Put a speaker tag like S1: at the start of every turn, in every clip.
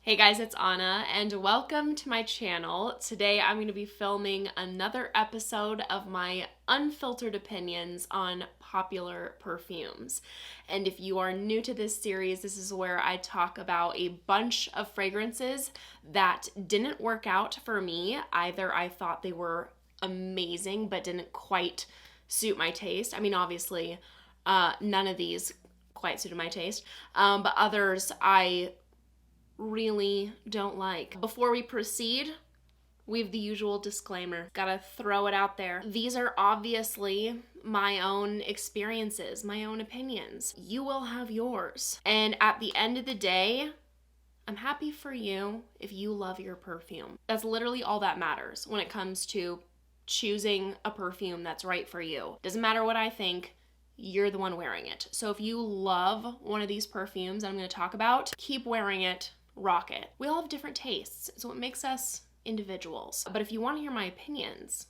S1: Hey guys, it's Anna and welcome to my channel. Today I'm going to be filming another episode of my unfiltered opinions on popular perfumes. And if you are new to this series, this is where I talk about a bunch of fragrances that didn't work out for me. Either I thought they were amazing but didn't quite suit my taste. I mean, obviously, none of these quite suited my taste, but others I really don't like. Before we proceed, we have the usual disclaimer. Gotta throw it out there. These are obviously my own experiences, my own opinions. You will have yours. And at the end of the day, I'm happy for you if you love your perfume. That's literally all that matters when it comes to choosing a perfume that's right for you. Doesn't matter what I think. You're the one wearing it. So if you love one of these perfumes that I'm going to talk about, keep wearing it. Rock it. We all have different tastes, so it makes us individuals. But if you want to hear my opinions,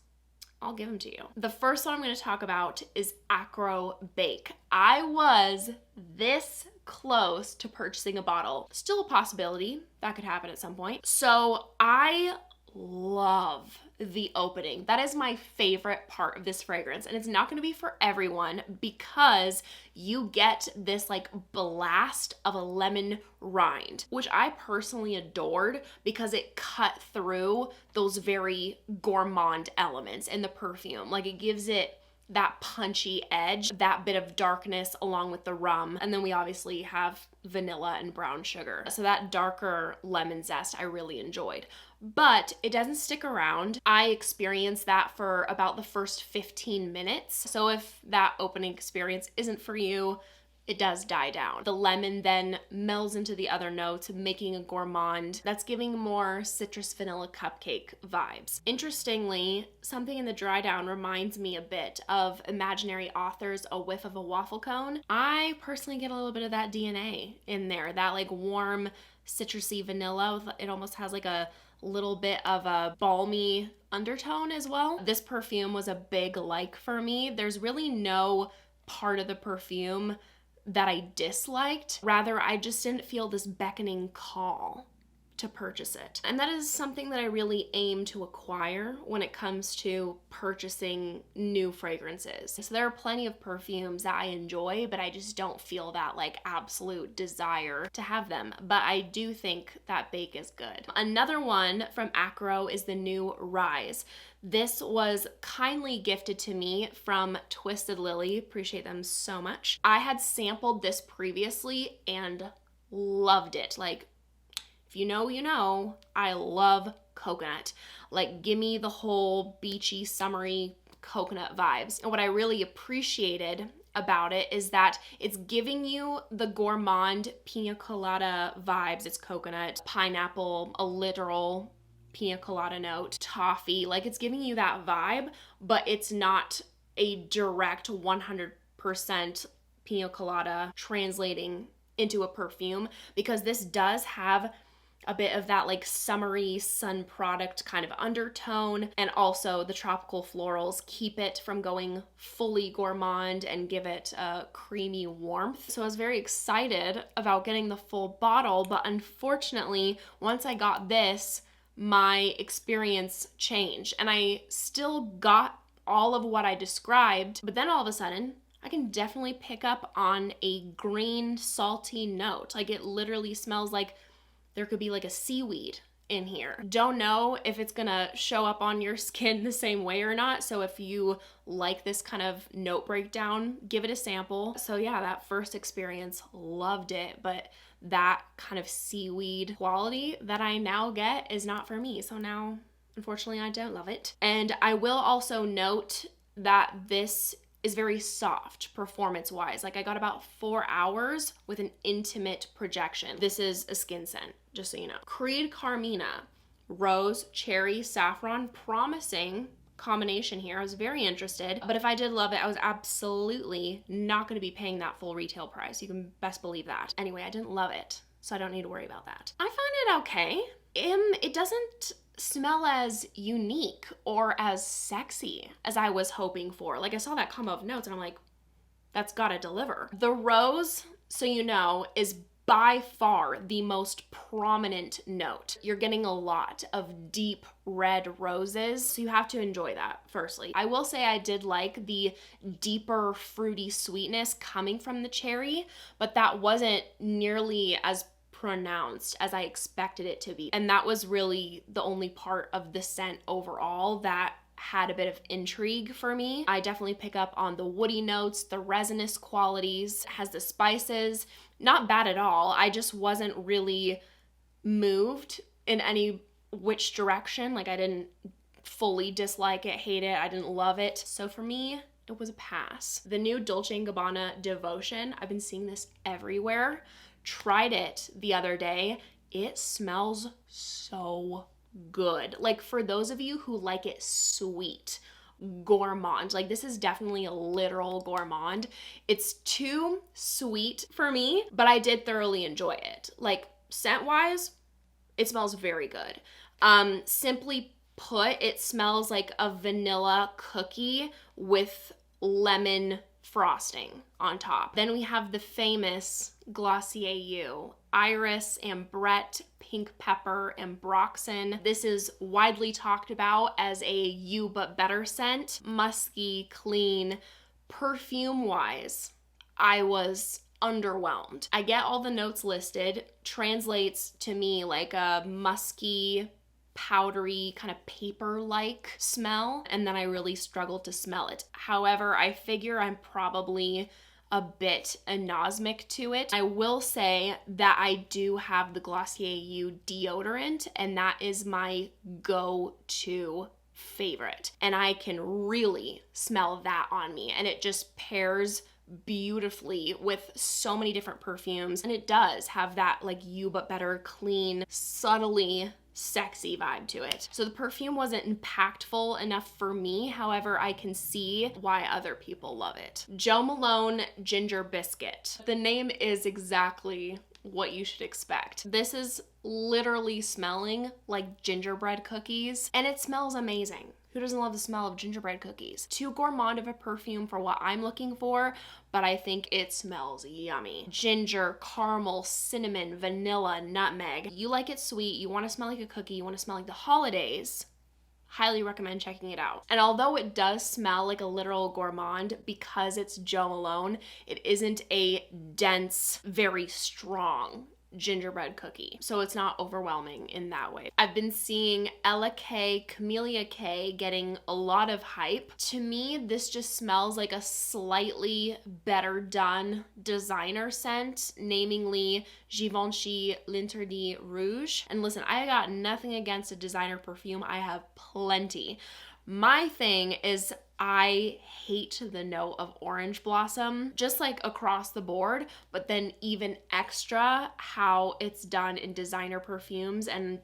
S1: I'll give them to you. The first one I'm going to talk about is Akro Bake. I was this close to purchasing a bottle. Still a possibility. That could happen at some point. So I love the opening. That is my favorite part of this fragrance, and it's not going to be for everyone because you get this like blast of a lemon rind, which I personally adored because it cut through those very gourmand elements in the perfume. Like it gives it that punchy edge, that bit of darkness along with the rum. And then we obviously have vanilla and brown sugar. So that darker lemon zest I really enjoyed. But it doesn't stick around. I experienced that for about the first 15 minutes. So if that opening experience isn't for you, it does die down. The lemon then melds into the other notes, making a gourmand that's giving more citrus vanilla cupcake vibes. Interestingly, something in the dry down reminds me a bit of Imaginary Author's A Whiff of a Waffle Cone. I personally get a little bit of that DNA in there, that like warm citrusy vanilla. It almost has like a little bit of a balmy undertone as well. This perfume was a big like for me. There's really no part of the perfume that I disliked. Rather, I just didn't feel this beckoning call to purchase it. And that is something that I really aim to acquire when it comes to purchasing new fragrances. So there are plenty of perfumes that I enjoy, but I just don't feel that like absolute desire to have them. But I do think that Bake is good. Another one from Akro is the new Rise. This was kindly gifted to me from Twisted Lily. Appreciate them so much. I had sampled this previously and loved it. Like, if you know, you know, I love coconut. Like, give me the whole beachy, summery coconut vibes. And what I really appreciated about it is that it's giving you the gourmand pina colada vibes. It's coconut, pineapple, a literal pina colada note, toffee. Like, it's giving you that vibe, but it's not a direct 100% pina colada translating into a perfume, because this does have a bit of that like summery sun product kind of undertone, and also the tropical florals keep it from going fully gourmand and give it a creamy warmth. So I was very excited about getting the full bottle, but unfortunately, once I got this, my experience changed, and I still got all of what I described, but then all of a sudden, I can definitely pick up on a green, salty note. Like, it literally smells like there could be like a seaweed in here. Don't know if it's gonna show up on your skin the same way or not. So if you like this kind of note breakdown, give it a sample. So yeah, that first experience, loved it. But that kind of seaweed quality that I now get is not for me. So now, unfortunately, I don't love it. And I will also note that this is very soft performance-wise. Like, I got about 4 hours with an intimate projection. This is a skin scent, just so you know. Creed Carmina, rose, cherry, saffron, promising combination here. I was very interested, but if I did love it, I was absolutely not gonna be paying that full retail price. You can best believe that. Anyway, I didn't love it, so I don't need to worry about that. I find it okay. It doesn't smell as unique or as sexy as I was hoping for. Like, I saw that combo of notes and I'm like, that's gotta deliver. The rose, so you know, is by far the most prominent note. You're getting a lot of deep red roses, so you have to enjoy that, firstly. I will say I did like the deeper fruity sweetness coming from the cherry, but that wasn't nearly as pronounced as I expected it to be. And that was really the only part of the scent overall that had a bit of intrigue for me. I definitely pick up on the woody notes, the resinous qualities, has the spices. Not bad at all. I just wasn't really moved in any which direction. Like, I didn't fully dislike it, hate it. I didn't love it. So for me, it was a pass. The new Dolce & Gabbana Devotion, I've been seeing this everywhere. Tried it the other day. It smells so good. Like, for those of you who like it sweet, gourmand, like, this is definitely a literal gourmand. It's too sweet for me, but I did thoroughly enjoy it. Like, scent wise, it smells very good. Simply put, it smells like a vanilla cookie with lemon frosting on top. Then we have the famous Glossier You, Iris, Ambrette, Pink Pepper, and Broxen. This is widely talked about as a you but better scent. Musky, clean. Perfume-wise, I was underwhelmed. I get all the notes listed, translates to me like a musky, powdery, kind of paper-like smell, and then I really struggled to smell it. However, I figure I'm probably a bit anosmic to it. I will say that I do have the Glossier You deodorant, and that is my go-to favorite. And I can really smell that on me, and it just pairs beautifully with so many different perfumes, and it does have that like you but better, clean, subtly sexy vibe to it. So the perfume wasn't impactful enough for me. However, I can see why other people love it. Jo Malone Ginger Biscuit. The name is exactly what you should expect. This is literally smelling like gingerbread cookies, and it smells amazing. Who doesn't love the smell of gingerbread cookies? Too gourmand of a perfume for what I'm looking for, but I think it smells yummy. Ginger, caramel, cinnamon, vanilla, nutmeg. You like it sweet, you want to smell like a cookie, you want to smell like the holidays, highly recommend checking it out. And although it does smell like a literal gourmand because it's Jo Malone, it isn't a dense, very strong gingerbread cookie. So it's not overwhelming in that way. I've been seeing K Camelia K getting a lot of hype. To me, this just smells like a slightly better done designer scent, namely Givenchy L'Interdit Rouge. And listen, I got nothing against a designer perfume. I have plenty. My thing is I hate the note of orange blossom, just like across the board, but then even extra how it's done in designer perfumes and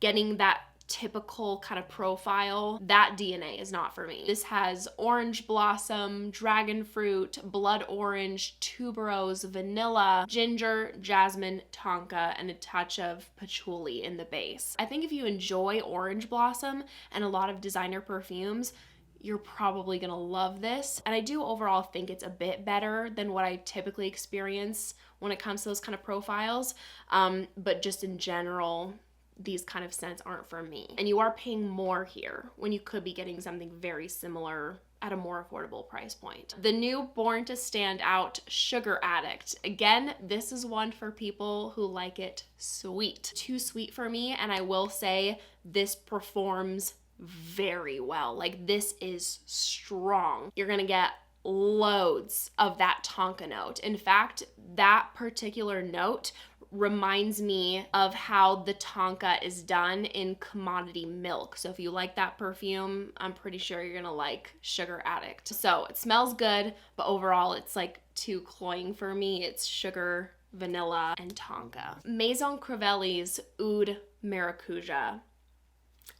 S1: getting that typical kind of profile, that DNA is not for me. This has orange blossom, dragon fruit, blood orange, tuberose, vanilla, ginger, jasmine, tonka, and a touch of patchouli in the base. I think if you enjoy orange blossom and a lot of designer perfumes, you're probably gonna love this. And I do overall think it's a bit better than what I typically experience when it comes to those kind of profiles. But just in general, these kind of scents aren't for me. And you are paying more here when you could be getting something very similar at a more affordable price point. The new Born to Stand Out Sugar Addict. Again, this is one for people who like it sweet. Too sweet for me, and I will say this performs very well. Like, this is strong. You're gonna get loads of that tonka note. In fact, that particular note reminds me of how the tonka is done in commodity milk. So if you like that perfume, I'm pretty sure you're gonna like Sugar Addict. So it smells good, but overall it's like too cloying for me. It's sugar, vanilla, and tonka. Maison Crivelli's Oud Maracuja.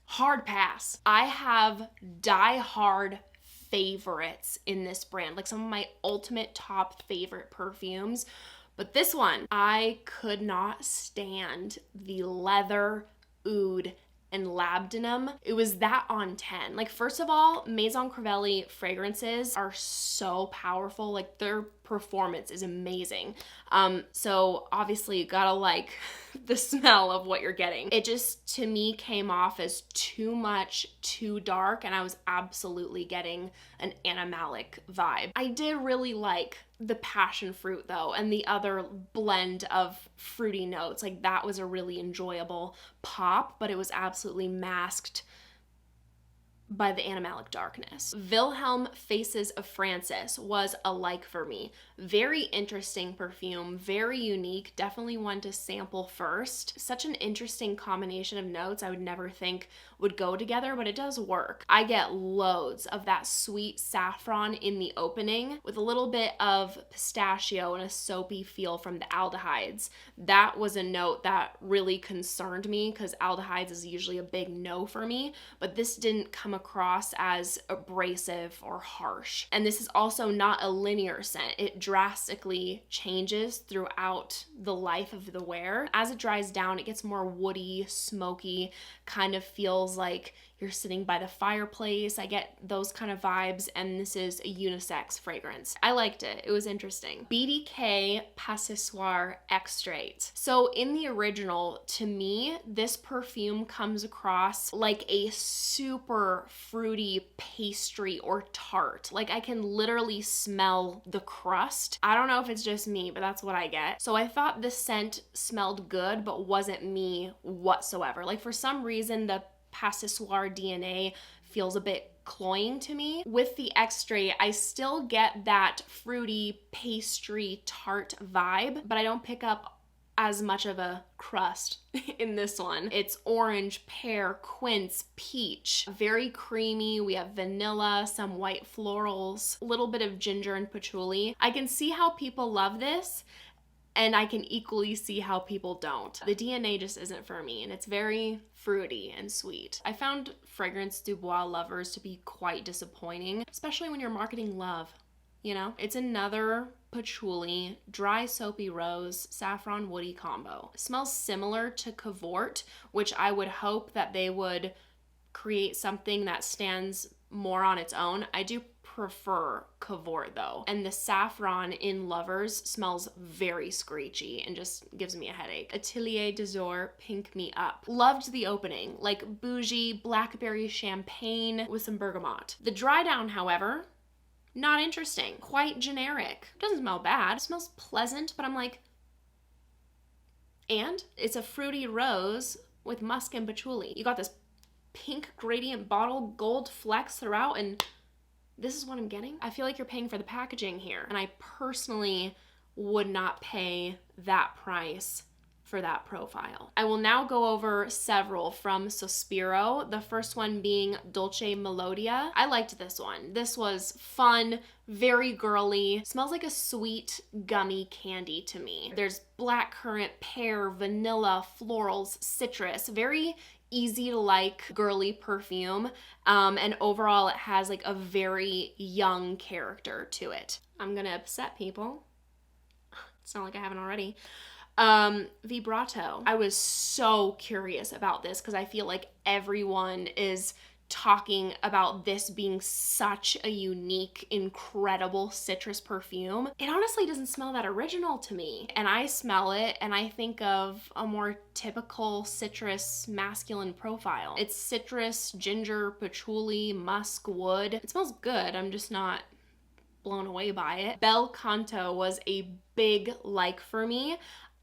S1: Hard pass. I have die-hard favorites in this brand, like some of my ultimate top favorite perfumes. But this one, I could not stand the leather, oud, and labdanum. It was that on 10. Like, first of all, Maison Crivelli fragrances are so powerful. Like, their performance is amazing. So obviously you gotta like the smell of what you're getting. It just, to me, came off as too much, too dark, and I was absolutely getting an animalic vibe. I did really like the passion fruit though, and the other blend of fruity notes. Like, that was a really enjoyable pop, but it was absolutely masked by the animalic darkness. Vilhelm Faces of Francis was a like for me. Very interesting perfume, very unique, definitely one to sample first. Such an interesting combination of notes I would never think would go together, but it does work. I get loads of that sweet saffron in the opening with a little bit of pistachio and a soapy feel from the aldehydes. That was a note that really concerned me because aldehydes is usually a big no for me, but this didn't come across as abrasive or harsh. And this is also not a linear scent. It drastically changes throughout the life of the wear. As it dries down, it gets more woody, smoky, kind of feels like you're sitting by the fireplace. I get those kind of vibes, and this is a unisex fragrance. I liked it. It was interesting. BDK Passoir Extrait. So in the original, to me, this perfume comes across like a super fruity pastry or tart. Like, I can literally smell the crust. I don't know if it's just me, but that's what I get. So I thought the scent smelled good, but wasn't me whatsoever. Like, for some reason, the Passoir DNA feels a bit cloying to me. With the Extrait, I still get that fruity pastry tart vibe, but I don't pick up as much of a crust in this one. It's orange, pear, quince, peach, very creamy. We have vanilla, some white florals, a little bit of ginger and patchouli. I can see how people love this, and I can equally see how people don't. The DNA just isn't for me, and it's very fruity and sweet. I found Fragrance du Bois lovers to be quite disappointing, especially when you're marketing love, you know? It's another patchouli, dry soapy rose, saffron woody combo. It smells similar to Cavort, which I would hope that they would create something that stands more on its own. I do prefer Cavort though, and the saffron in Lovers smells very screechy and just gives me a headache. Atelier Ors Pink Me Up. Loved the opening, like bougie blackberry champagne with some bergamot. The dry down, however, not interesting. Quite generic. Doesn't smell bad. It smells pleasant, but I'm like, and it's a fruity rose with musk and patchouli. You got this pink gradient bottle, gold flecks throughout, and this is what I'm getting. I feel like you're paying for the packaging here, and I personally would not pay that price for that profile. I will now go over several from Sospiro, the first one being Dolce Melodia. I liked this one. This was fun, very girly, smells like a sweet gummy candy to me. There's blackcurrant, pear, vanilla, florals, citrus, very easy to like girly perfume, and overall it has like a very young character to it. I'm gonna upset people. It's not like I haven't already. Vibrato. I was so curious about this because I feel like everyone is talking about this being such a unique, incredible citrus perfume. It honestly doesn't smell that original to me. And I smell it and I think of a more typical citrus masculine profile. It's citrus, ginger, patchouli, musk, wood. It smells good. I'm just not blown away by it. Bel Canto was a big like for me.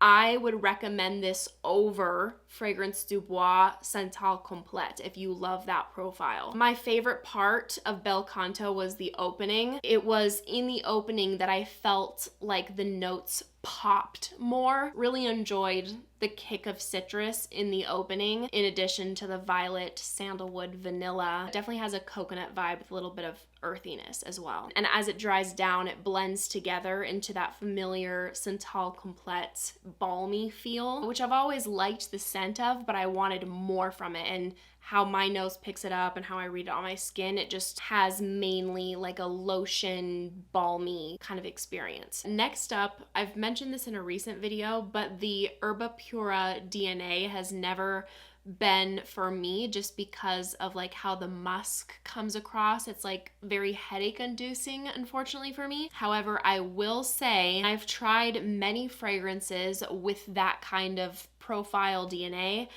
S1: I would recommend this over Fragrance du Bois Santal Complete if you love that profile. My favorite part of Bel Canto was the opening. It was in the opening that I felt like the notes popped more. Really enjoyed the kick of citrus in the opening, in addition to the violet, sandalwood, vanilla. It definitely has a coconut vibe with a little bit of earthiness as well. And as it dries down, it blends together into that familiar Santal Complete balmy feel, which I've always liked the scent of, but I wanted more from it. And how my nose picks it up and how I read it on my skin, it just has mainly like a lotion, balmy kind of experience. Next up, I've mentioned this in a recent video, but the Erba Pura DNA has never been for me just because of like how the musk comes across. It's like very headache inducing, unfortunately for me. However, I will say I've tried many fragrances with that kind of profile DNA,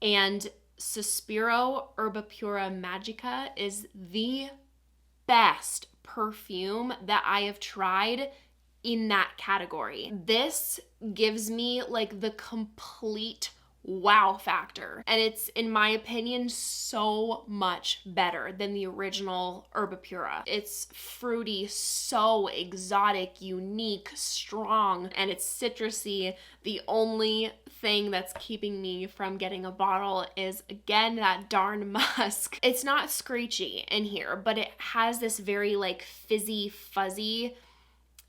S1: and Sospiro Erba Pura Magica is the best perfume that I have tried in that category. This gives me like the complete wow factor, and it's, in my opinion, so much better than the original Erba Pura. It's fruity, so exotic, unique, strong, and it's citrusy. The only thing that's keeping me from getting a bottle is, again, that darn musk. It's not screechy in here, but it has this very like fizzy, fuzzy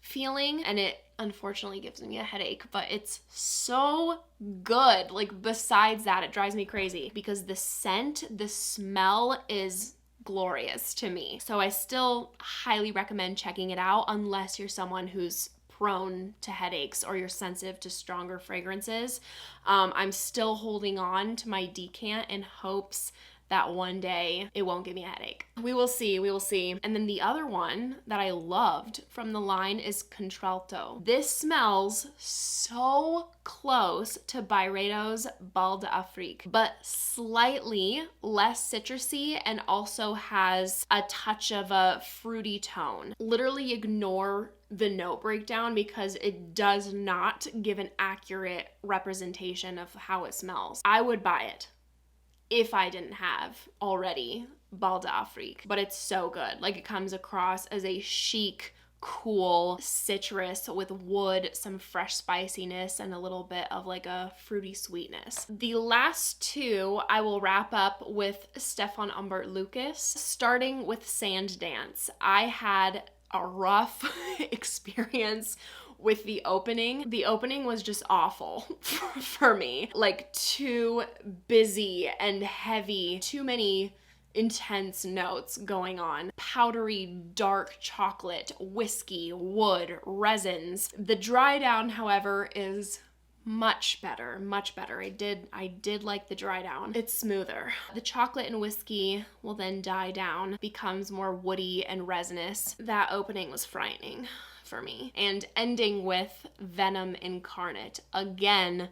S1: feeling, and it unfortunately gives me a headache, but it's so good. Like, besides that, it drives me crazy because the scent, the smell is glorious to me. So I still highly recommend checking it out unless you're someone who's prone to headaches or you're sensitive to stronger fragrances. I'm still holding on to my decant in hopes that one day it won't give me a headache. We will see, we will see. And then the other one that I loved from the line is Contralto. This smells so close to Byredo's Bal d'Afrique, but slightly less citrusy and also has a touch of a fruity tone. Literally ignore the note breakdown because it does not give an accurate representation of how it smells. I would buy it if I didn't have already Bal d'Afrique, but it's so good. Like, it comes across as a chic, cool citrus with wood, some fresh spiciness, and a little bit of like a fruity sweetness. The last two I will wrap up with Stefan Humbert Lucas, starting with Sand Dance. I had a rough experience with the opening. The opening was just awful for me. Like, too busy and heavy, too many intense notes going on. Powdery, dark chocolate, whiskey, wood, resins. The dry down, however, is much better, much better. I did like the dry down. It's smoother. The chocolate and whiskey will then die down, becomes more woody and resinous. That opening was frightening for me. And ending with Venom Incarnate. Again,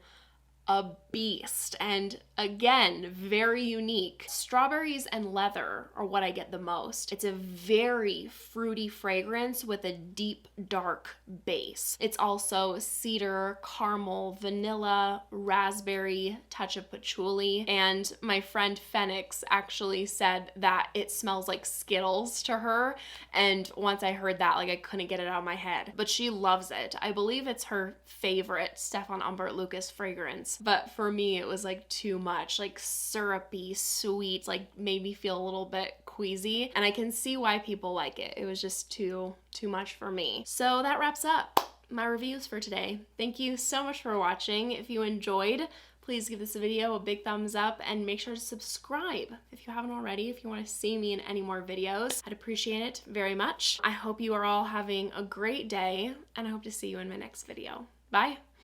S1: a beast, and again, very unique. Strawberries and leather are what I get the most. It's a very fruity fragrance with a deep, dark base. It's also cedar, caramel, vanilla, raspberry, touch of patchouli, and my friend Phoenix actually said that it smells like Skittles to her, and once I heard that, like, I couldn't get it out of my head. But she loves it. I believe it's her favorite Stefan Humbert Lucas fragrance. But for me, it was like too much, like syrupy, sweet, like made me feel a little bit queasy. And I can see why people like it. It was just too much for me. So that wraps up my reviews for today. Thank you so much for watching. If you enjoyed, please give this video a big thumbs up and make sure to subscribe if you haven't already, if you want to see me in any more videos. I'd appreciate it very much. I hope you are all having a great day, and I hope to see you in my next video. Bye.